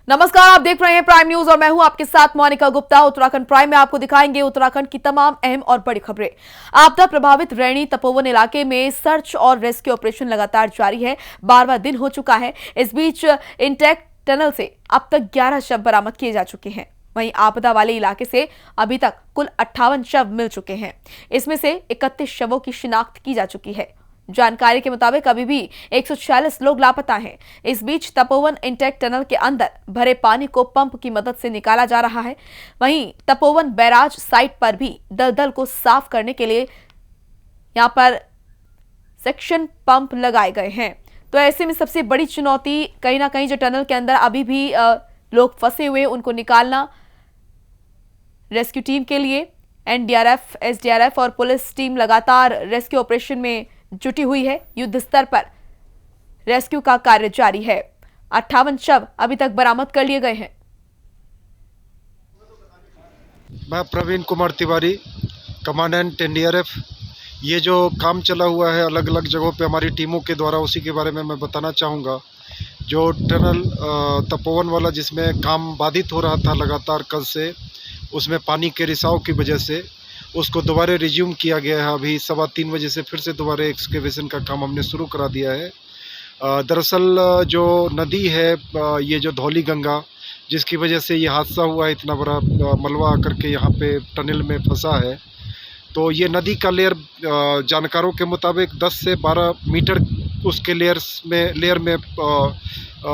नमस्कार, आप देख रहे हैं प्राइम न्यूज और मैं हूं आपके साथ मोनिका गुप्ता। उत्तराखंड प्राइम में आपको दिखाएंगे उत्तराखंड की तमाम अहम और बड़ी खबरें। आपदा प्रभावित रैणी तपोवन इलाके में सर्च और रेस्क्यू ऑपरेशन लगातार जारी है। 12वां दिन हो चुका है। इस बीच इंटैक्ट टनल से अब तक 11 शव बरामद किए जा चुके हैं। वहीं आपदा वाले इलाके से अभी तक कुल 58 शव मिल चुके हैं। इसमें से 31 शवों की शिनाख्त की जा चुकी है। जानकारी के मुताबिक अभी भी 146 लोग लापता हैं। इस बीच तपोवन इंटैक्ट टनल के अंदर भरे पानी को पंप की मदद से निकाला जा रहा है। वहीं तपोवन बैराज साइट पर भी दलदल को साफ करने के लिए यहां पर सेक्शन पंप लगाए गए हैं। तो ऐसे में सबसे बड़ी चुनौती कहीं ना कहीं जो टनल के अंदर अभी भी लोग फंसे हुए उनको निकालना। रेस्क्यू टीम के लिए एनडीआरएफ, एसडीआरएफ और पुलिस टीम लगातार रेस्क्यू ऑपरेशन में जुटी हुई है। युद्ध स्तर पर रेस्क्यू का कार्य जारी है। 58 शव अभी तक बरामद कर लिए गए हैं। मैं प्रवीण कुमार तिवारी, कमांडेंट एनडीआरएफ। ये जो काम चला हुआ है अलग अलग जगहों पे हमारी टीमों के द्वारा, उसी के बारे में मैं बताना चाहूँगा। जो टनल तपोवन वाला जिसमें काम बाधित हो रहा था लगातार कल से, उसमें पानी के रिसाव की वजह से उसको दोबारा रिज्यूम किया गया है। अभी 3:15 बजे से फिर से दोबारा एक्सकेवेशन का काम हमने शुरू करा दिया है। दरअसल जो नदी है, ये जो धौली गंगा, जिसकी वजह से ये हादसा हुआ है, इतना बड़ा मलबा आकर के यहाँ पे टनल में फंसा है। तो ये नदी का लेयर जानकारों के मुताबिक 10 से 12 मीटर उसके लेयर में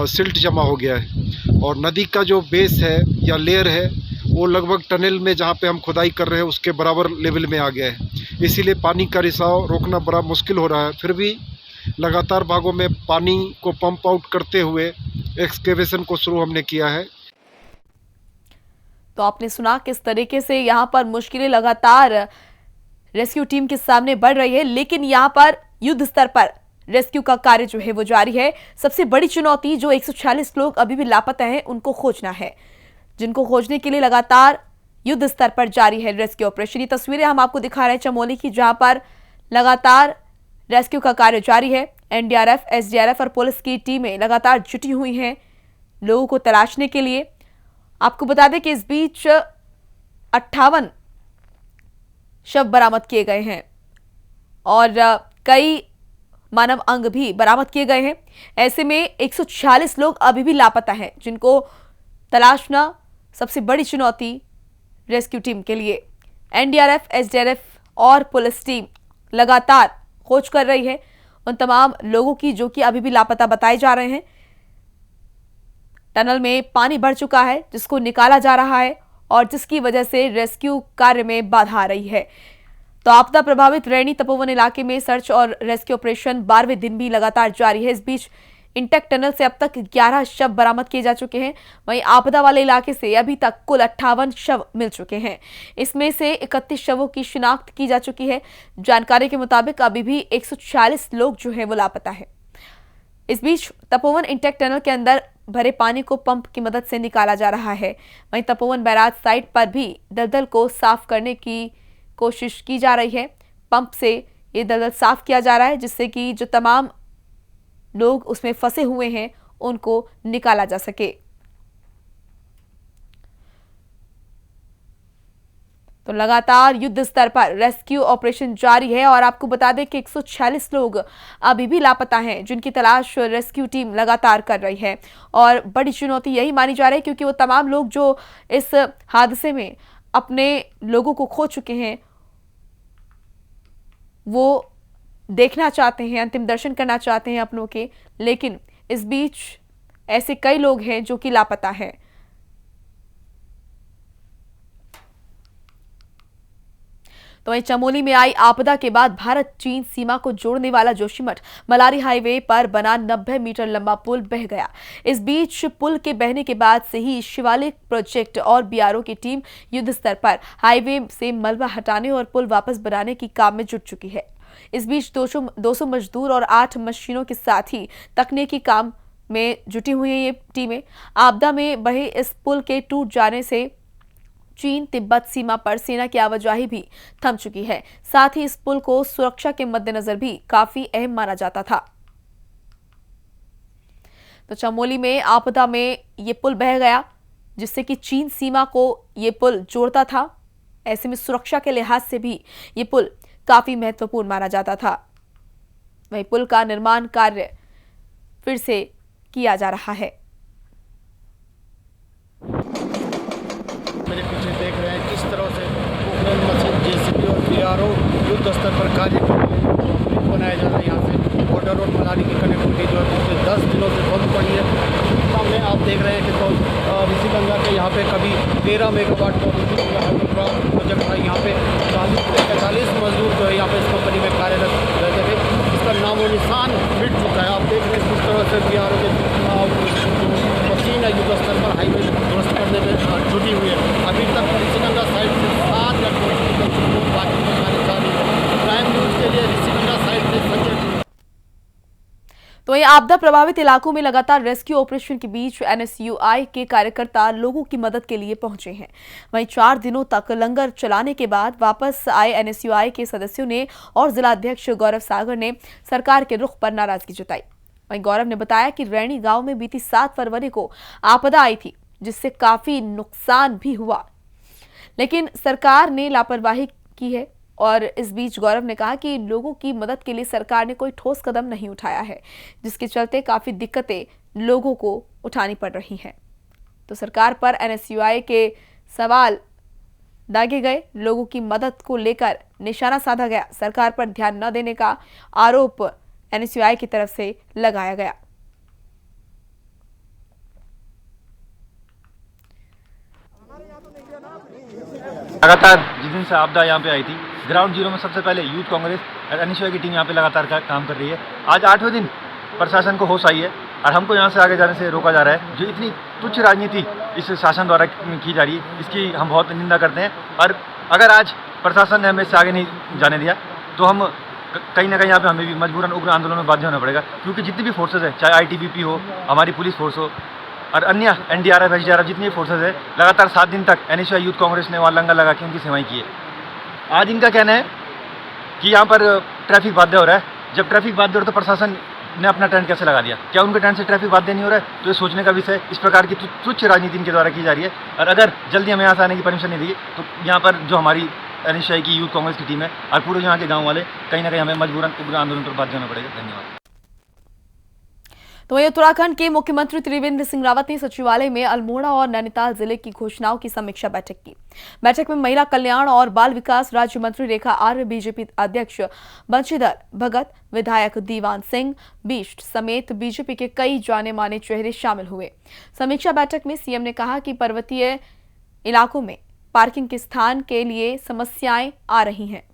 सिल्ट जमा हो गया है। और नदी का जो बेस है या लेयर है वो लगभग टनल में जहाँ पे हम खुदाई कर रहे हैं उसके बराबर लेवल में आ गया है। इसीलिए पानी का रिसाव रोकना बड़ा मुश्किल हो रहा है। फिर भी लगातार भागों में पानी को पंप आउट करते हुए एक्सकेवेशन को शुरू हमने किया है। तो आपने सुना किस तरीके से यहां पर मुश्किलें लगातार रेस्क्यू टीम के सामने बढ़ रही है, लेकिन यहां पर युद्ध स्तर पर रेस्क्यू का कार्य जो है वो जारी है। सबसे बड़ी चुनौती जो 146 लोग अभी भी लापता हैं उनको खोजना है, जिनको खोजने के लिए लगातार युद्ध स्तर पर जारी है रेस्क्यू ऑपरेशन। ये तस्वीरें हम आपको दिखा रहे हैं चमोली की, जहां पर लगातार रेस्क्यू का कार्य जारी है। एनडीआरएफ, एसडीआरएफ और पुलिस की टीमें लगातार जुटी हुई हैं लोगों को तलाशने के लिए। आपको बता दें कि इस बीच 58 शव बरामद किए गए हैं और कई मानव अंग भी बरामद किए गए हैं। ऐसे में 146 लोग अभी भी लापता हैं, जिनको तलाशना सबसे बड़ी चुनौती रेस्क्यू टीम के लिए। एनडीआरएफ, एसडीआरएफ और पुलिस टीम लगातार खोज कर रही है उन तमाम लोगों की जो कि अभी भी लापता बताए जा रहे हैं। टनल में पानी बढ़ चुका है जिसको निकाला जा रहा है और जिसकी वजह से रेस्क्यू कार्य में बाधा आ रही है। तो आपदा प्रभावित रैणी तपोवन इलाके में सर्च और रेस्क्यू ऑपरेशन 12वें दिन भी लगातार जारी है। इस बीच इंटैक्ट टनल से अब तक 11 शव बरामद किए जा चुके हैं। वहीं आपदा वाले इलाके से अभी तक कुल 58 शव मिल चुके हैं। इसमें से 31 शवों की शिनाख्त की जा चुकी है। जानकारी के मुताबिक अभी भी 146 लोग जो है वो लापता है। इस बीच तपोवन इंटैक्ट टनल के अंदर भरे पानी को पंप की मदद से निकाला जा रहा है। वहीं तपोवन बैराज साइट पर भी दलदल को साफ करने की कोशिश की जा रही है। पंप से ये दलदल साफ किया जा रहा है जिससे कि जो तमाम लोग उसमें फंसे हुए हैं उनको निकाला जा सके। तो लगातार युद्ध स्तर पर रेस्क्यू ऑपरेशन जारी है और आपको बता दें कि 146 लोग अभी भी लापता हैं, जिनकी तलाश रेस्क्यू टीम लगातार कर रही है। और बड़ी चुनौती यही मानी जा रही है क्योंकि वो तमाम लोग जो इस हादसे में अपने लोगों को खो चुके हैं वो देखना चाहते हैं, अंतिम दर्शन करना चाहते हैं अपनों के, लेकिन इस बीच ऐसे कई लोग हैं जो कि लापता हैं। तो वहीं चमोली में आई आपदा के बाद भारत चीन सीमा को जोड़ने वाला जोशीमठ मलारी हाईवे पर बना 90 मीटर लंबा पुल बह गया। इस बीच पुल के बहने के बाद से ही शिवालिक प्रोजेक्ट और बीआरओ की टीम युद्ध स्तर पर हाईवे से मलबा हटाने और पुल वापस बनाने की काम में जुट चुकी है। इस बीच 200 मजदूर और 8 मशीनों के साथ ही तकनीकी काम में जुटी हुई है ये टीमें। आपदा में बहे इस पुल के टूट जाने से चीन तिब्बत सीमा पर सेना की आवाजाही भी थम चुकी है। साथ ही इस पुल को सुरक्षा के मद्देनजर भी काफी अहम माना जाता था। तो चमोली में आपदा में ये पुल बह गया, जिससे कि चीन सीमा को ये पुल जोड़ता था। ऐसे में सुरक्षा के लिहाज से भी ये पुल काफी महत्वपूर्ण माना जाता था। वहीं पुल का निर्माण कार्य फिर से किया जा रहा है। मेरे पीछे देख रहे हैं किस तरह से पोखरण मशीन जेसीबी और बीआरओ युद्ध स्तर पर कार्य कर रहे हैं। ब्रिज बनाया जा रहा है। यहाँ से बॉर्डर रोड मनाली की कनेक्टिविटी जो है पिछले 10 दिनों से बंद पड़ी है। सामने आप देख रहे हैं कि तो ऋषिगंगा के यहाँ पे कभी 13 मेगावाट का प्रोजेक्ट था। यहाँ पे 40-45 मजदूर जो है यहाँ पे इस कंपनी में कार्यरत रहते थे। इसका नामो निशान मिट चुका है। आप देख रहे हैं किस तरह से बीआरओ के मशीन है युद्ध स्तर पर हाईवे ध्वस्त करने में जुटी हुई है। अभी तक ऋषिगंगा साइड से 7 या बाकी का कार्य जारी है। प्राइम न्यूज के लिए ऋषिगंगा साइड से संजय। तो वहीं आपदा प्रभावित इलाकों में लगातार रेस्क्यू ऑपरेशन के बीच एनएसयूआई के कार्यकर्ता लोगों की मदद के लिए पहुंचे हैं। वहीं 4 दिनों तक लंगर चलाने के बाद वापस आए एनएसयूआई के सदस्यों ने और जिलाध्यक्ष गौरव सागर ने सरकार के रुख पर नाराजगी जताई। वहीं गौरव ने बताया कि रैणी गांव में बीती 7 फरवरी को आपदा आई थी, जिससे काफी नुकसान भी हुआ, लेकिन सरकार ने लापरवाही की है। और इस बीच गौरव ने कहा कि लोगों की मदद के लिए सरकार ने कोई ठोस कदम नहीं उठाया है, जिसके चलते काफी दिक्कतें लोगों को उठानी पड़ रही हैं। तो सरकार पर एनएसयूआई के सवाल दागे गए। लोगों की मदद को लेकर निशाना साधा गया। सरकार पर ध्यान न देने का आरोप एनएसयूआई की तरफ से लगाया गया। लगातार जिस दिन से आपदा यहाँ पे आई थी, ग्राउंड जीरो में सबसे पहले यूथ कांग्रेस और एनएसयूआई की टीम यहाँ पे लगातार काम कर रही है। आज 8वें दिन प्रशासन को होश आई है और हमको यहाँ से आगे जाने से रोका जा रहा है। जो इतनी तुच्छ राजनीति इस शासन द्वारा की जा रही है, इसकी हम बहुत निंदा करते हैं। और अगर आज प्रशासन ने हमें इससे आगे नहीं जाने दिया तो हम कहीं ना कहीं यहाँ पे हमें भी मजबूरन उग्र आंदोलन में बाध्य होना पड़ेगा, क्योंकि जितनी भी फोर्सेज है, चाहे आईटीबीपी हो, हमारी पुलिस फोर्स हो और अन्य एनडीआरएफ, एसडीआरएफ जितनी भी फोर्सेज है, लगातार 7 दिन तक एनएसयूआई यूथ कांग्रेस ने वहाँ लंगर लगा के उनकी सेवाएं की है। आज इनका कहना है कि यहाँ पर ट्रैफिक बाध्य हो रहा है। जब ट्रैफिक बाध्य हो रहा है तो प्रशासन ने अपना टेंट कैसे लगा दिया? क्या उनके टेंट से ट्रैफिक बाध्य नहीं हो रहा है? तो ये सोचने का विषय। इस प्रकार की तुच्छ राजनीति इनके द्वारा की जा रही है। और अगर जल्दी हमें यहाँ से आने की परमिशन नहीं दी तो यहाँ पर जो हमारी एनएसयूआई की यूथ कांग्रेस की टीम है और पूरे यहाँ के गाँव वाले कहीं ना कहीं हमें मजबूरन उग्र आंदोलन पर बाध्य होना पड़ेगा। धन्यवाद। तो वहीं उत्तराखंड के मुख्यमंत्री त्रिवेंद्र सिंह रावत ने सचिवालय में अल्मोड़ा और नैनीताल जिले की घोषणाओं की समीक्षा बैठक की। बैठक में महिला कल्याण और बाल विकास राज्य मंत्री रेखा आर्य, बीजेपी अध्यक्ष बंशीधर भगत, विधायक दीवान सिंह बिष्ट समेत बीजेपी के कई जाने माने चेहरे शामिल हुए। समीक्षा बैठक में सीएम ने कहा कि पर्वतीय इलाकों में पार्किंग के स्थान के लिए समस्याएं आ रही हैं।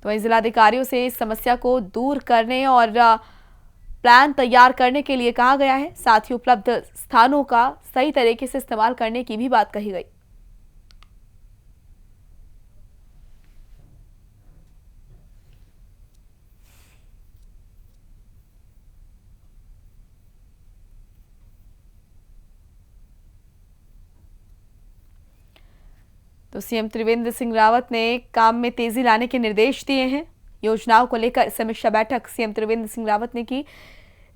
तो वहीं जिलाधिकारियों से इस समस्या को दूर करने और प्लान तैयार करने के लिए कहा गया है। साथ ही उपलब्ध स्थानों का सही तरीके से इस्तेमाल करने की भी बात कही गई। तो सीएम त्रिवेंद्र सिंह रावत ने काम में तेजी लाने के निर्देश दिए हैं। योजनाओं को लेकर समीक्षा बैठक सीएम त्रिवेंद्र सिंह रावत ने की।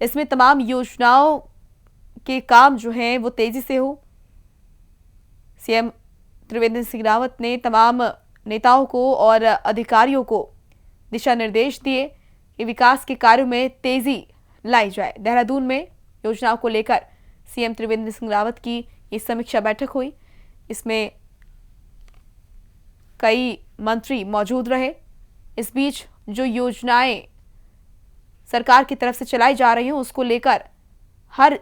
इसमें तमाम योजनाओं के काम जो हैं वो तेजी से हो। सीएम त्रिवेंद्र सिंह रावत ने तमाम नेताओं को और अधिकारियों को दिशा निर्देश दिए कि विकास के कार्यों में तेजी लाई जाए। देहरादून में योजनाओं को लेकर सीएम त्रिवेंद्र सिंह रावत की ये समीक्षा बैठक हुई। इसमें कई मंत्री मौजूद रहे। इस बीच जो योजनाएं सरकार की तरफ से चलाई जा रही हैं उसको लेकर हर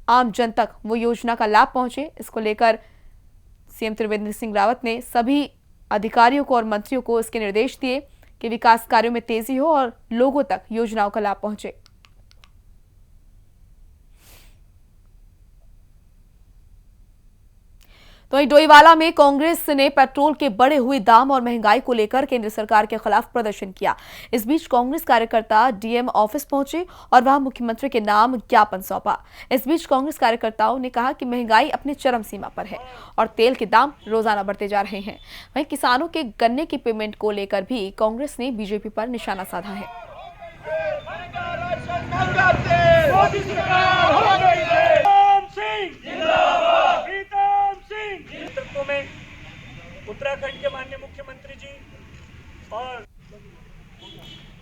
आम जन तक वो योजना का लाभ पहुंचे, इसको लेकर सीएम त्रिवेंद्र सिंह रावत ने सभी अधिकारियों को और मंत्रियों को इसके निर्देश दिए कि विकास कार्यों में तेजी हो और लोगों तक योजनाओं का लाभ पहुंचे। तो वहीं डोईवाला में कांग्रेस ने पेट्रोल के बढ़े हुए दाम और महंगाई को लेकर केंद्र सरकार के खिलाफ प्रदर्शन किया। इस बीच कांग्रेस कार्यकर्ता डीएम ऑफिस पहुंचे और वहां मुख्यमंत्री के नाम ज्ञापन सौंपा। इस बीच कांग्रेस कार्यकर्ताओं ने कहा कि महंगाई अपनी चरम सीमा पर है और तेल के दाम रोजाना बढ़ते जा रहे हैं। वहीं किसानों के गन्ने की पेमेंट को लेकर भी कांग्रेस ने बीजेपी पर निशाना साधा है। उत्तराखंड के माननीय मुख्यमंत्री जी और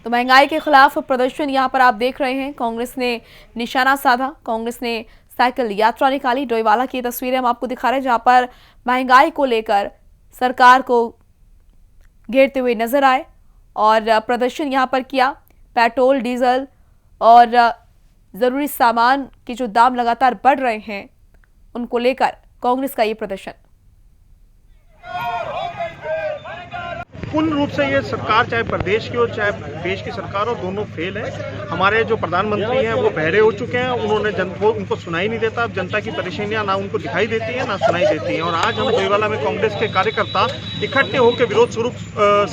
तो महंगाई के खिलाफ प्रदर्शन यहां पर आप देख रहे हैं, कांग्रेस ने निशाना साधा। कांग्रेस ने साइकिल यात्रा निकाली। डोईवाला की तस्वीरें हम आपको दिखा रहे हैं जहां पर महंगाई को लेकर सरकार को घेरते हुए नजर आए और प्रदर्शन यहां पर किया। पेट्रोल, डीजल और जरूरी सामान के जो दाम लगातार बढ़ रहे हैं उनको लेकर कांग्रेस का ये प्रदर्शन। पूर्ण रूप से ये सरकार, चाहे प्रदेश की हो चाहे देश की सरकार हो, दोनों फेल है। हमारे जो प्रधानमंत्री हैं वो बहरे हो चुके हैं। उन्होंने उनको सुनाई नहीं देता। अब जनता की परेशानियां ना उनको दिखाई देती है ना सुनाई देती हैं। और आज हम डोईवाला में कांग्रेस के कार्यकर्ता इकट्ठे होकर विरोध स्वरूप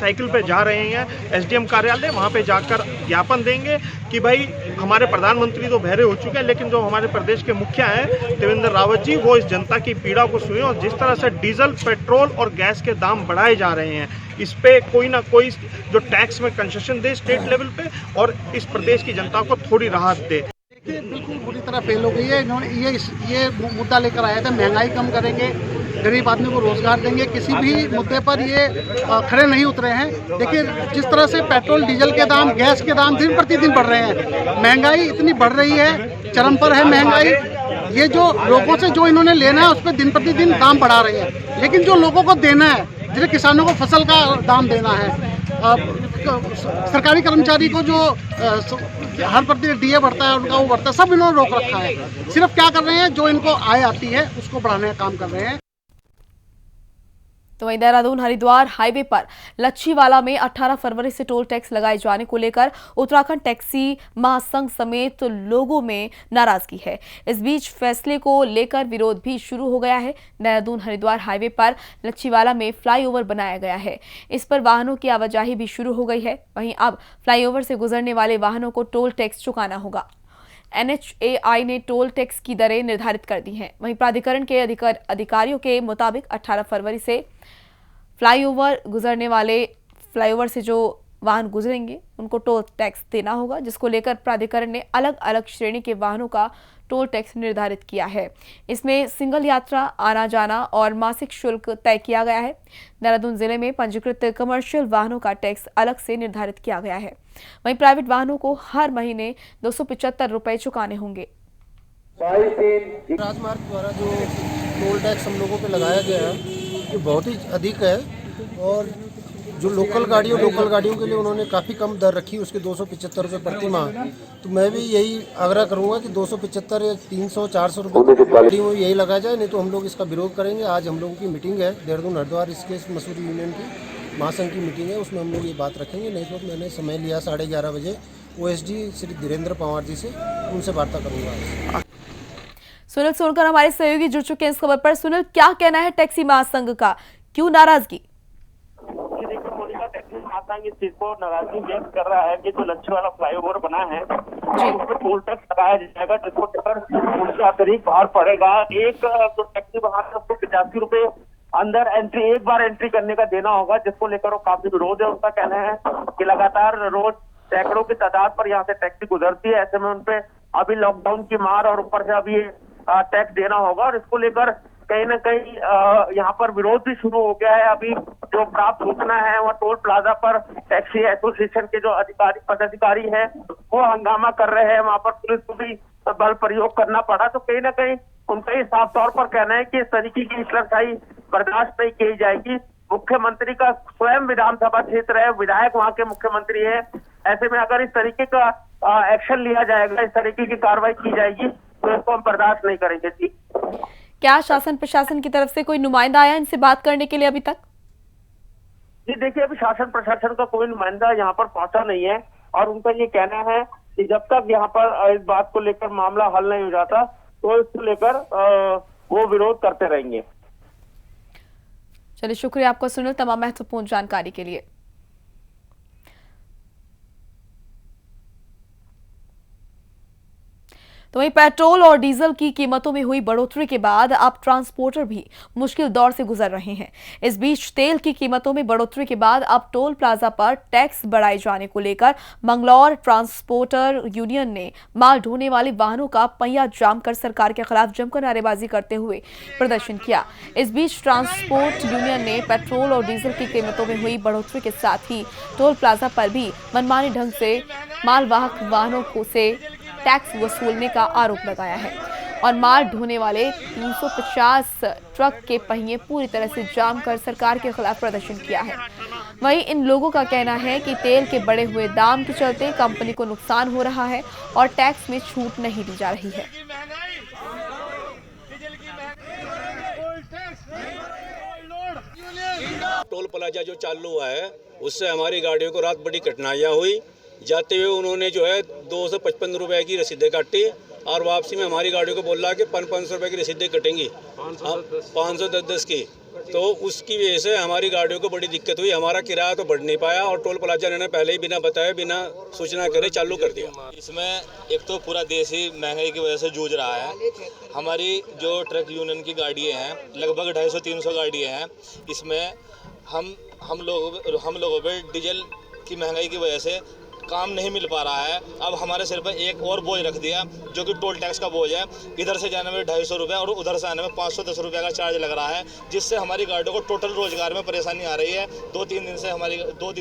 साइकिल पे जा रहे हैं एसडीएम कार्यालय। वहां पे जाकर ज्ञापन देंगे कि भाई हमारे प्रधानमंत्री तो बहरे हो चुके हैं, लेकिन जो हमारे प्रदेश के मुखिया हैं देवेंद्र रावत जी, वो इस जनता की पीड़ा को सुने। और जिस तरह से डीजल, पेट्रोल और गैस के दाम बढ़ाए जा रहे हैं, इस पे कोई ना कोई जो टैक्स में कंसेशन दे स्टेट लेवल पे और इस प्रदेश की जनता को थोड़ी राहत दे। देखिए, बिल्कुल बुरी तरह फेल हो गई है। इन्होंने ये मुद्दा लेकर आया था, महंगाई कम करेंगे, गरीब आदमी को रोजगार देंगे। किसी भी मुद्दे पर ये खड़े नहीं उतरे हैं। देखिए, जिस तरह से पेट्रोल, डीजल के दाम, गैस के दाम दिन प्रतिदिन बढ़ रहे हैं, महंगाई इतनी बढ़ रही है, चरम पर है महंगाई। ये जो लोगों से जो इन्होंने लेना है उस पर दिन प्रतिदिन दाम बढ़ा रहे हैं, लेकिन जो लोगों को देना है, जिन्हें किसानों को फसल का दाम देना है, सरकारी कर्मचारी को जो हर प्रति डीए बढ़ता है उनका वो बढ़ता है, सब इन्होंने रोक रखा है। सिर्फ क्या कर रहे हैं, जो इनको आय आती है उसको बढ़ाने का काम कर रहे हैं। तो वहीं देहरादून हरिद्वार हाईवे पर लच्छीवाला में 18 फरवरी से टोल टैक्स लगाए जाने को लेकर उत्तराखंड टैक्सी महासंघ समेत लोगों में नाराजगी है। इस बीच फैसले को लेकर विरोध भी शुरू हो गया है। देहरादून हरिद्वार हाईवे पर लच्छीवाला में फ्लाईओवर बनाया गया है। इस पर वाहनों की आवाजाही भी शुरू हो गई है। वहीं अब फ्लाईओवर से गुजरने वाले वाहनों को टोल टैक्स चुकाना होगा। NHAI ने टोल टैक्स की दरें निर्धारित कर दी हैं। वहीं प्राधिकरण के अधिकारियों के मुताबिक 18 फरवरी से फ्लाईओवर गुजरने वाले फ्लाईओवर से जो वाहन गुजरेंगे उनको टोल टैक्स देना होगा, जिसको लेकर प्राधिकरण ने अलग अलग श्रेणी के वाहनों का टोल टैक्स निर्धारित किया है। इसमें सिंगल यात्रा, आना जाना और मासिक शुल्क तय किया गया है। देहरादून जिले में पंजीकृत कमर्शियल वाहनों का टैक्स अलग से निर्धारित किया गया है। वहीं प्राइवेट वाहनों को हर महीने 275 रुपए चुकाने होंगे। राजमार्ग द्वारा जो टोल टैक्स हम लोगों पे लगाया गया है ये बहुत ही अधिक है। और जो लोकल गाड़ियों के लिए उन्होंने काफ़ी कम दर रखी, उसके 275 रुपये प्रति माह। तो मैं भी यही आग्रह करूंगा कि 275 या 300-400 रुपये यही लगाया जाए, नहीं तो हम लोग इसका विरोध करेंगे। आज हम लोगों की मीटिंग है देहरादून हरिद्वार इसके मसूरी यूनियन की महासंघ की मीटिंग है, उसमें हम लोग ये बात रखेंगे। नहीं तो मैंने समय लिया 11:30 बजे OSD श्री धीरेन्द्र पंवार जी से, उनसे वार्ता करूँगा। सुनील सोनकर हमारे सहयोगी जुड़ चुके हैं इस खबर पर। सुनील, क्या कहना है टैक्सी महासंघ का, क्यों नाराजगी? इस चीज को नाराजगी व्यक्त कर रहा है कि जो लच्छीवाला फ्लाईओवर बना है उस पर टोल टैक्स लगाया जाएगा, जिसको लेकर उनसे अतिरिक्त भार पड़ेगा। एक जो टैक्सी वाहन है उसको 85 रुपए अंदर एंट्री, एक बार एंट्री करने का देना होगा, जिसको लेकर वो काफी विरोध है। उनका कहना है कि लगातार रोज सैकड़ों की तादाद पर यहाँ से टैक्सी गुजरती है। ऐसे में उनपे अभी लॉकडाउन की मार और ऊपर से अभी टैक्स देना होगा, और इसको लेकर कहीं ना कहीं यहाँ पर विरोध भी शुरू हो गया है। अभी जो प्राप्त सूचना है वह टोल प्लाजा पर टैक्सी एसोसिएशन के जो पदाधिकारी हैं वो हंगामा कर रहे हैं। वहाँ पर पुलिस को भी बल प्रयोग करना पड़ा। तो कहीं ना कहीं उनका ही साफ तौर पर कहना है कि इस तरीके की हिचकिचाई बर्दाश्त नहीं की जाएगी। मुख्यमंत्री का स्वयं विधानसभा क्षेत्र है, विधायक वहाँ के मुख्यमंत्री है। ऐसे में अगर इस तरीके का एक्शन लिया जाएगा, इस तरीके की कार्रवाई की जाएगी, तो इसको हम बर्दाश्त नहीं करेंगे। जी, क्या शासन प्रशासन की तरफ से कोई नुमाइंदा आया इनसे बात करने के लिए अभी तक? जी देखिए, अभी शासन प्रशासन का कोई नुमाइंदा यहाँ पर पहुंचा नहीं है, और उनका ये कहना है कि जब तक यहाँ पर इस बात को लेकर मामला हल नहीं हो जाता तो इसको लेकर वो विरोध करते रहेंगे। चलिए, शुक्रिया आपका सुनील तमाम महत्वपूर्ण जानकारी के लिए। तो वहीं पेट्रोल और डीजल की कीमतों में हुई बढ़ोतरी के बाद अब ट्रांसपोर्टर भी मुश्किल दौर से गुजर रहे हैं। इस बीच तेल की कीमतों में बढ़ोतरी के बाद अब टोल प्लाजा पर टैक्स बढ़ाए जाने को लेकर मंगलौर ट्रांसपोर्टर यूनियन ने माल ढोने वाले वाहनों का पहिया जाम कर सरकार के खिलाफ जमकर नारेबाजी करते हुए प्रदर्शन किया। इस बीच ट्रांसपोर्ट यूनियन ने पेट्रोल और डीजल की कीमतों में हुई बढ़ोतरी के साथ ही टोल प्लाजा पर भी मनमानी ढंग से मालवाहक वाहनों से टैक्स वसूलने का आरोप लगाया है और माल ढोने वाले 350 ट्रक के पहिए पूरी तरह से जाम कर सरकार के खिलाफ प्रदर्शन किया है। वहीं इन लोगों का कहना है कि तेल के बढ़े हुए दाम के चलते कंपनी को नुकसान हो रहा है और टैक्स में छूट नहीं दी जा रही है। टोल प्लाजा जो चालू हुआ है उससे हमारी गाड़ियों को रात बड़ी कठिनाइयाँ हुई। जाते हुए उन्होंने जो है 255 रुपए की रसीदें काटी और वापसी में हमारी गाड़ियों को बोला कि 500 रुपए की रसीदें कटेंगी, 510 की। तो उसकी वजह से हमारी गाड़ियों को बड़ी दिक्कत हुई। हमारा किराया तो बढ़ नहीं पाया और टोल प्लाजा ने पहले ही बिना बताए बिना सूचना करे चालू कर दिया। इसमें एक तो पूरा देश ही महंगाई की वजह से जूझ रहा है। हमारी जो ट्रक यूनियन की गाड़ियाँ हैं लगभग 250-300 गाड़ियाँ हैं। इसमें हम लोगों पर डीजल की महंगाई की वजह से काम नहीं मिल पा रहा है। अब हमारे सिर पर एक और बोझ रख दिया जो कि टोल टैक्स का बोझ है। इधर से जाने में 250 रुपये और उधर से आने में 510 रुपये का चार्ज लग रहा है, जिससे हमारी गाड़ियों को टोटल रोजगार में परेशानी आ रही है। 2-3 दिन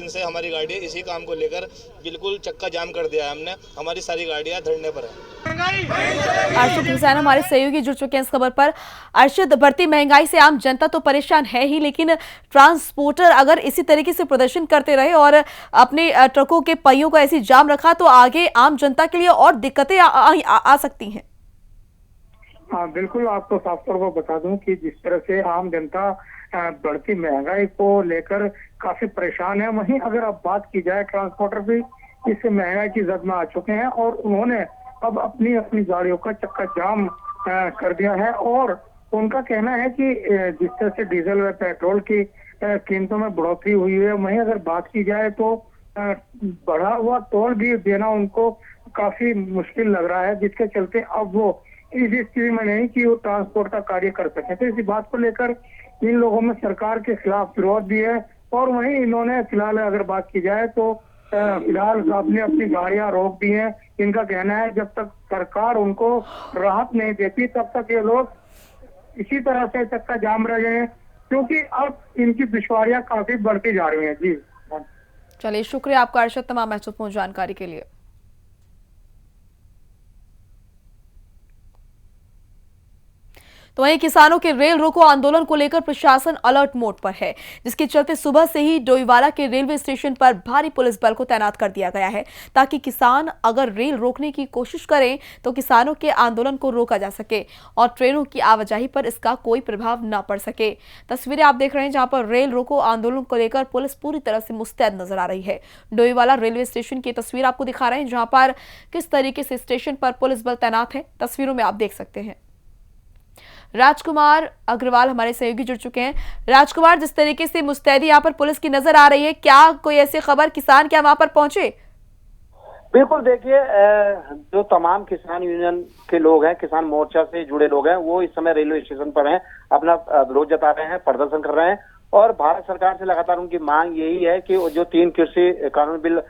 से हमारी गाड़ी इसी काम को लेकर बिल्कुल चक्का जाम कर दिया है हमने। हमारी सारी गाड़ियाँ धरने पर है। अर्शद हुसैन हमारे सहयोगी जुड़ चुके हैं इस खबर पर। अर्शद, बढ़ती महंगाई से आम जनता तो परेशान है ही, लेकिन ट्रांसपोर्टर अगर इसी तरीके से प्रदर्शन करते रहे और अपने ट्रकों के पहियों को ऐसी जाम रखा तो आगे आम जनता के लिए और दिक्कतें आ सकती हैं। हाँ बिल्कुल, आपको साफ तौर पर बता दूं कि जिस तरह से आम जनता बढ़ती महंगाई को लेकर काफी परेशान है, वहीं अगर अब बात की जाए ट्रांसपोर्टर भी इस महंगाई की जद में आ चुके हैं और उन्होंने अब अपनी गाड़ियों का चक्का जाम कर दिया है। और उनका कहना है कि जिस तरह से डीजल व पेट्रोल की कीमतों में बढ़ोतरी हुई है, वहीं अगर बात की जाए तो बढ़ा हुआ टोल भी देना उनको काफी मुश्किल लग रहा है, जिसके चलते अब वो इस स्थिति में नहीं कि वो ट्रांसपोर्ट का कार्य कर सके। तो इसी बात को लेकर इन लोगों में सरकार के खिलाफ विरोध भी है। और वहीं इन्होंने फिलहाल अगर बात की जाए तो फिलहाल आपने अपनी गाड़ियां रोक दी हैं। इनका कहना है जब तक सरकार उनको राहत नहीं देती तब तक ये लोग इसी तरह से चक्का जाम रहे हैं, क्योंकि अब इनकी दुश्वारियां काफी बढ़ती जा रही हैं। जी चलिए, शुक्रिया आपका अर्शद तमाम महत्वपूर्ण जानकारी के लिए। तो वहीं किसानों के रेल रोको आंदोलन को लेकर प्रशासन अलर्ट मोड पर है, जिसके चलते सुबह से ही डोईवाला के रेलवे स्टेशन पर भारी पुलिस बल को तैनात कर दिया गया है, ताकि किसान अगर रेल रोकने की कोशिश करें तो किसानों के आंदोलन को रोका जा सके और ट्रेनों की आवाजाही पर इसका कोई प्रभाव न पड़ सके। तस्वीरें आप देख रहे हैं जहां पर रेल रोको आंदोलन को लेकर पुलिस पूरी तरह से मुस्तैद नजर आ रही है। डोईवाला रेलवे स्टेशन की तस्वीर आपको दिखा रहे हैं जहां पर किस तरीके से स्टेशन पर पुलिस बल तैनात है, तस्वीरों में आप देख सकते हैं। राजकुमार अग्रवाल हमारे सहयोगी जुड़ चुके हैं। राजकुमार, जिस तरीके से मुस्तैदी यहाँ पर पुलिस की नजर आ रही है, क्या कोई ऐसी खबर किसान क्या वहां पर पहुंचे? बिल्कुल, देखिए जो तमाम किसान यूनियन के लोग हैं, किसान मोर्चा से जुड़े लोग हैं, वो इस समय रेलवे स्टेशन पर हैं, अपना विरोध जता रहे हैं, प्रदर्शन कर रहे हैं। और भारत सरकार से लगातार उनकी मांग यही है कि जो 3 कृषि कानून बिल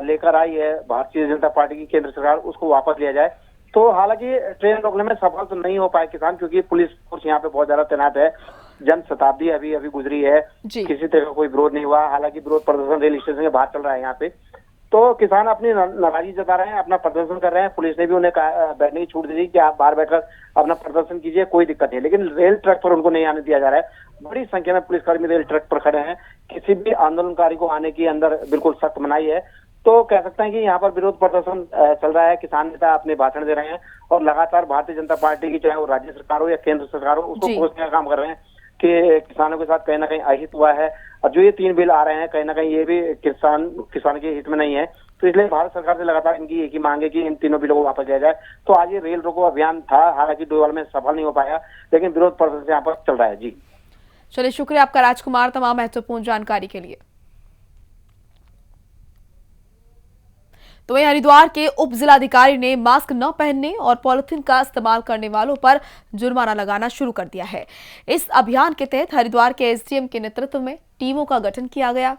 लेकर आई है भारतीय जनता पार्टी की केंद्र सरकार, उसको वापस लिया जाए। तो हालांकि ट्रेन रोकने में सफल तो नहीं हो पाए किसान, क्योंकि पुलिस फोर्स यहाँ पे बहुत ज्यादा तैनात है। जन शताब्दी अभी गुजरी है, किसी तरह का कोई विरोध नहीं हुआ। हालांकि विरोध प्रदर्शन रेल स्टेशन के बाहर चल रहा है यहाँ पे। तो किसान अपनी नाराजगी जता रहे हैं, अपना प्रदर्शन कर रहे हैं। पुलिस ने भी उन्हें बैठने की छूट दी कि आप बाहर बैठकर अपना प्रदर्शन कीजिए, कोई दिक्कत नहीं। लेकिन रेल ट्रैक पर उनको नहीं आने दिया जा रहा है। बड़ी संख्या में पुलिसकर्मी रेल ट्रैक पर खड़े हैं। किसी भी आंदोलनकारी को आने की अंदर बिल्कुल सख्त मनाही है। तो कह सकते हैं कि यहाँ पर विरोध प्रदर्शन चल रहा है, किसान नेता अपने भाषण दे रहे हैं और लगातार भारतीय जनता पार्टी की, चाहे वो राज्य सरकार हो या केंद्र सरकार हो, उसको कोसने का काम कर रहे हैं कि किसानों के साथ कहीं ना कहीं अहित हुआ है। और जो ये 3 बिल आ रहे हैं, कहीं ना कहीं ये भी किसान के हित में नहीं है। तो इसलिए भारत सरकार से लगातार इनकी एक ही मांग है कि इन तीनों बिलों को वापस लिया जाए। तो आज ये रेल रोको अभियान था, हालांकि डोईवाला में सफल नहीं हो पाया, लेकिन विरोध प्रदर्शन यहाँ पर चल रहा है। जी चलिए, शुक्रिया आपका राजकुमार तमाम महत्वपूर्ण जानकारी के लिए। तो वहीं हरिद्वार के उप जिलाधिकारी ने मास्क न पहनने और पॉलिथीन का इस्तेमाल करने वालों पर जुर्माना लगाना शुरू कर दिया है। इस अभियान के तहत हरिद्वार के एसडीएम के नेतृत्व में टीमों का गठन किया गया,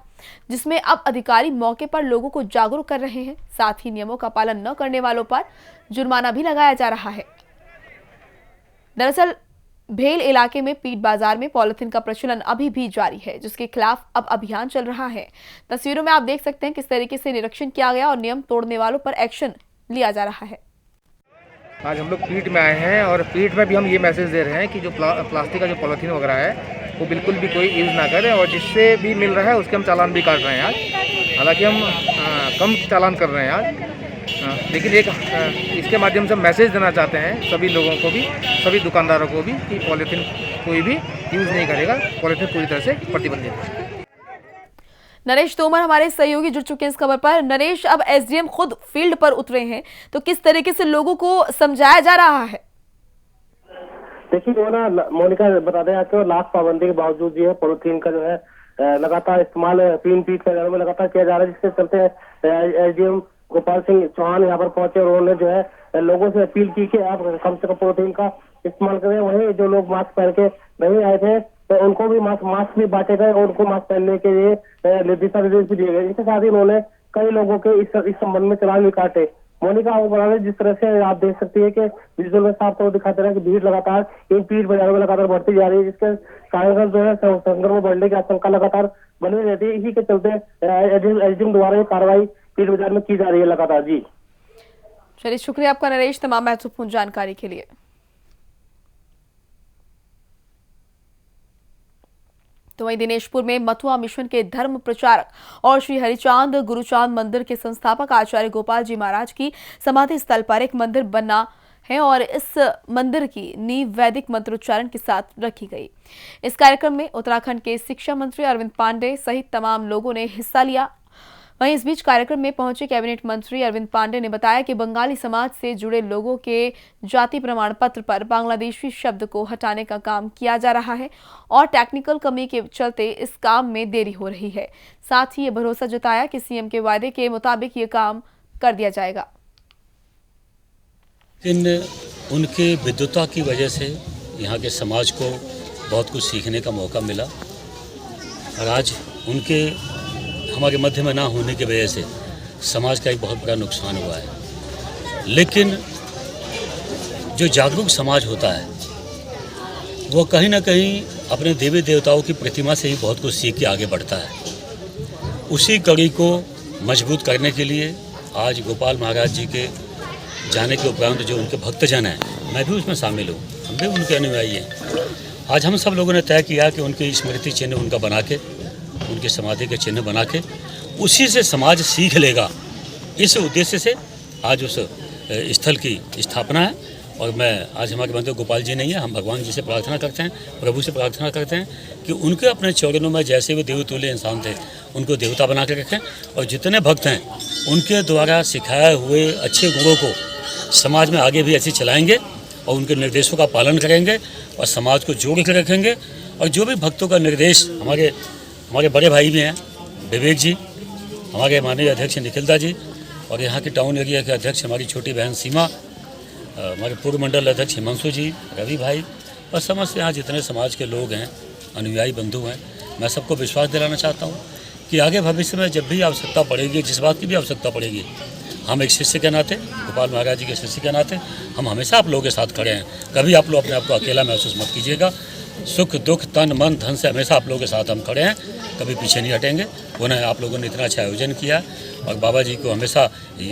जिसमें अब अधिकारी मौके पर लोगों को जागरूक कर रहे हैं। साथ ही नियमों का पालन न करने वालों पर जुर्माना भी लगाया जा रहा है। दरअसल भेल इलाके में पीट बाजार में पॉलिथीन का प्रचलन अभी भी जारी है, जिसके खिलाफ अब अभियान चल रहा है। तस्वीरों में आप देख सकते हैं किस तरीके से निरीक्षण किया गया और नियम तोड़ने वालों पर एक्शन लिया जा रहा है। आज हम लोग पीट में आए हैं और पीट में भी हम ये मैसेज दे रहे हैं कि जो प्लास्टिक का जो पॉलिथीन वगैरह है वो बिल्कुल भी कोई यूज़ ना करें, और जिससे भी मिल रहा है उसके हम चालान भी काट रहे हैं आज। हालांकि हम कम चालान कर रहे हैं आज, लेकिन एक इसके माध्यम से मैसेज देना चाहते हैं सभी लोगों को भी, सभी दुकानदारों को भी, कि पॉलीथीन कोई भी यूज़ नहीं करेगा। पॉलीथीन पूरी तरह से प्रतिबंधित है। नरेश तोमर हमारे सहयोगी जुड़ चुके हैं इस खबर पर। नरेश, अब एसडीएम खुद फील्ड पर उतरे हैं, तो किस तरीके से लोगों को समझाया जा रहा है? देखिए वो ना मोनिका बता दें आपको, लाख पाबंदी के बावजूद जो है पॉलीथीन का जो है लगातार इस्तेमाल तीन पीट वगैरह में लगातार किया जा रहा है, जिसके चलते एसडीएम गोपाल सिंह चौहान यहाँ पर पहुंचे और उन्होंने जो है लोगों से अपील की कि आप कम से कम पॉलीथीन का इस्तेमाल करें। वहीं जो लोग मास्क पहन के नहीं आए थे तो उनको भी मास्क भी बांटे गए और उनको मास्क पहनने के लिए दिशा निर्देश भी दिए गए। इसके साथ ही उन्होंने कई लोगों के इस संबंध में चालान भी काटे। मोनिका आपको बता दें, जिस तरह से आप देख सकती है कि विजुअल में साफ तौर दिखाते रहे कि भीड़ लगातार इन पीट बाजारों में लगातार बढ़ती जा रही है, जिसके कारण जो है संक्रमण बढ़ने की आशंका लगातार बनी रहती है। इसी के चलते एसडीएम द्वारा ये कार्रवाई पीट बाजार में की जा रही है लगातार। जी चलिए, शुक्रिया आपका नरेश तमाम महत्वपूर्ण जानकारी के लिए। तो वहीं दिनेशपुर में मथुआ मिशन के धर्म प्रचारक और श्री हरिचांद गुरुचांद मंदिर के संस्थापक आचार्य गोपाल जी महाराज की समाधि स्थल पर एक मंदिर बना है और इस मंदिर की नींव वैदिक मंत्रोच्चारण के साथ रखी गई। इस कार्यक्रम में उत्तराखंड के शिक्षा मंत्री अरविंद पांडे सहित तमाम लोगों ने हिस्सा लिया। वहीं इस बीच कार्यक्रम में पहुंचे कैबिनेट मंत्री अरविंद पांडे ने बताया कि बंगाली समाज से जुड़े लोगों के जाति प्रमाण पत्र पर बांग्लादेशी शब्द को हटाने का काम किया जा रहा है और टेक्निकल कमी के चलते इस काम में देरी हो रही है। साथ ही ये भरोसा जताया कि सीएम के वादे के मुताबिक ये काम कर दिया जाएगा। उनके विद्वता की वजह से यहाँ के समाज को बहुत कुछ सीखने का मौका मिला और आज उनके हमारे मध्य में ना होने की वजह से समाज का एक बहुत बड़ा नुकसान हुआ है। लेकिन जो जागरूक समाज होता है वो कहीं ना कहीं अपने देवी देवताओं की प्रतिमा से ही बहुत कुछ सीख के आगे बढ़ता है। उसी कड़ी को मजबूत करने के लिए आज गोपाल महाराज जी के जाने के उपरांत जो उनके भक्तजन हैं, मैं भी उसमें शामिल हूँ, हम भी उनके अनुयायी हैं। आज हम सब लोगों ने तय किया कि उनकी स्मृति चिन्ह उनका बना के, उनकी समाधि के चिन्ह बना के उसी से समाज सीख लेगा, इस उद्देश्य से आज उस स्थल की स्थापना है। और मैं आज हमारे मंत्री गोपाल जी नहीं है, हम भगवान जी से प्रार्थना करते हैं, प्रभु से प्रार्थना करते हैं कि उनके अपने चरणों में जैसे वो देवतुल्य इंसान थे उनको देवता बना के रखें और जितने भक्त हैं उनके द्वारा सिखाए हुए अच्छे गुणों को समाज में आगे भी ऐसे चलाएंगे और उनके निर्देशों का पालन करेंगे और समाज को जोड़ के रखेंगे। और जो भी भक्तों का निर्देश, हमारे बड़े भाई भी हैं विवेक जी, हमारे माननीय अध्यक्ष निखिलदा जी और यहाँ के टाउन एरिया के अध्यक्ष हमारी छोटी बहन सीमा, हमारे पूर्व मंडल अध्यक्ष हिमांशु जी, रवि भाई और समस्त यहाँ जितने समाज के लोग हैं, अनुयायी बंधु हैं, मैं सबको विश्वास दिलाना चाहता हूँ कि आगे भविष्य में जब भी आवश्यकता पड़ेगी, जिस बात की भी आवश्यकता पड़ेगी, हम एक शिष्य के नाते, गोपाल महाराज जी के शिष्य के नाते हम हमेशा आप लोगों के साथ खड़े हैं। कभी आप लोग अपने आप को अकेला महसूस मत कीजिएगा। सुख दुख तन मन धन से हमेशा आप लोगों के साथ हम खड़े हैं, कभी पीछे नहीं हटेंगे। उन्हें आप लोगों ने इतना अच्छा आयोजन किया और बाबा जी को हमेशा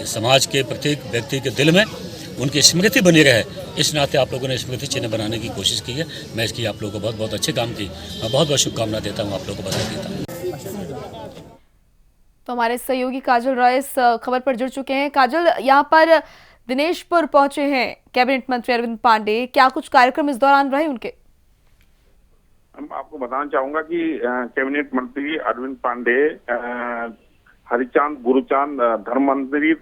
समाज के प्रत्येक व्यक्ति के दिल में उनकी स्मृति बनी रहे, इस नाते आप लोगों ने स्मृति चिन्ह बनाने की कोशिश की है। मैं इसकी आप लोगों को बहुत बहुत अच्छे काम की मैं बहुत बहुत शुभकामना देता हूँ, आप लोगों को बधाई देता हूँ। तो हमारे सहयोगी काजल रॉय इस खबर पर जुड़ चुके हैं। काजल, यहाँ पर दिनेशपुर पहुंचे हैं कैबिनेट मंत्री अरविंद पांडे, क्या कुछ कार्यक्रम इस दौरान रहे उनके? आपको बताना चाहूंगा कि कैबिनेट मंत्री अरविंद पांडे हरिचांद गुरुचांद धर्म मंदिर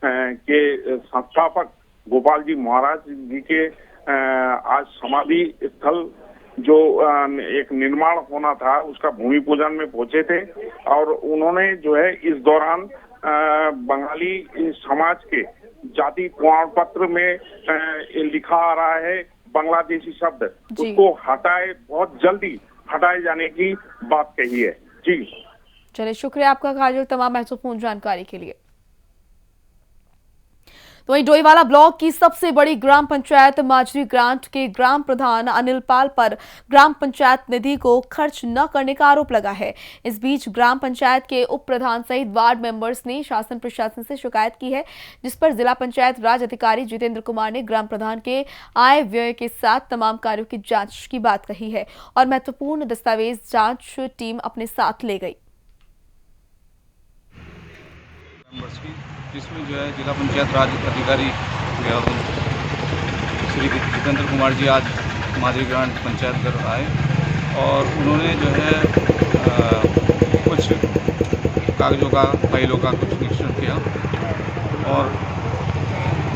के संस्थापक गोपाल जी महाराज जी के आज समाधि स्थल जो एक निर्माण होना था उसका भूमि पूजन में पहुंचे थे और उन्होंने जो है इस दौरान बंगाली समाज के जाति प्रमाण पत्र में लिखा आ रहा है बांग्लादेशी शब्द, उसको बहुत जल्दी हटाए जाने की बात कही है। जी चलिए, शुक्रिया आपका काजल तमाम महत्वपूर्ण जानकारी के लिए। तो वहीं डोईवाला ब्लॉक की सबसे बड़ी ग्राम पंचायत माजरी ग्रांट के ग्राम प्रधान अनिल पाल पर ग्राम पंचायत निधि को खर्च न करने का आरोप लगा है। इस बीच ग्राम पंचायत के उप प्रधान सहित वार्ड मेंबर्स ने शासन प्रशासन से शिकायत की है, जिस पर जिला पंचायत राज अधिकारी जितेंद्र कुमार ने ग्राम प्रधान के आय व्यय के साथ तमाम कार्यों की जांच की बात कही है और महत्वपूर्ण दस्तावेज जांच टीम अपने साथ ले गई। जिसमें जो है जिला पंचायत राज अधिकारी श्री जितेंद्र कुमार जी आज माजरी ग्राम पंचायत घर आए और उन्होंने जो है कुछ कागजों का फाइलों का कुछ निरीक्षण किया और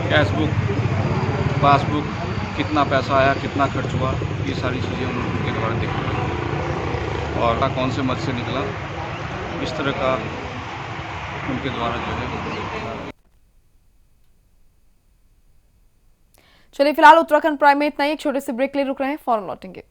कैशबुक, पासबुक, कितना पैसा आया, कितना खर्च हुआ, ये सारी चीज़ें उनके द्वारा देखी और कौन से मद से निकला, इस तरह का उनके द्वारा जो है। चलिए, फिलहाल उत्तराखंड प्राइम में इतना ही। एक छोटे से ब्रेक ले रुक रहे हैं, फौरन लौटेंगे।